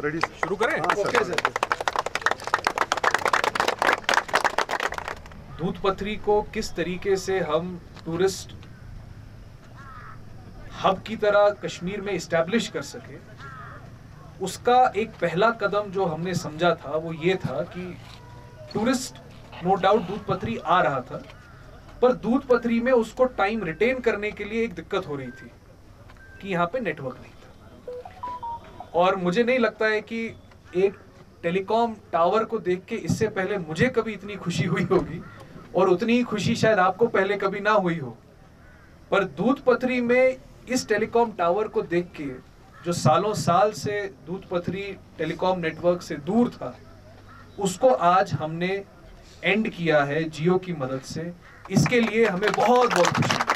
Ready शुरू करें? Okay sir. दूध पथरी को किस तरीके से हम टूरिस्ट हब की तरह कश्मीर में इस्टेब्लिश कर सके, उसका एक पहला कदम जो हमने समझा था वो ये था कि टूरिस्ट नो डाउट दूध पथरी आ रहा था, पर दूध पथरी में उसको टाइम रिटेन करने के लिए एक दिक्कत हो रही थी कि यहाँ पे नेटवर्क नहीं था। और मुझे नहीं लगता है कि एक टेलीकॉम टावर को देख के इससे पहले मुझे कभी इतनी खुशी हुई होगी, और उतनी ही खुशी शायद आपको पहले कभी ना हुई हो। पर दूध पथरी में इस टेलीकॉम टावर को देख के, जो सालों साल से दूध पथरी टेलीकॉम नेटवर्क से दूर था, उसको आज हमने एंड किया है जियो की मदद से। इसके लिए हमें बहुत बहुत खुशी है।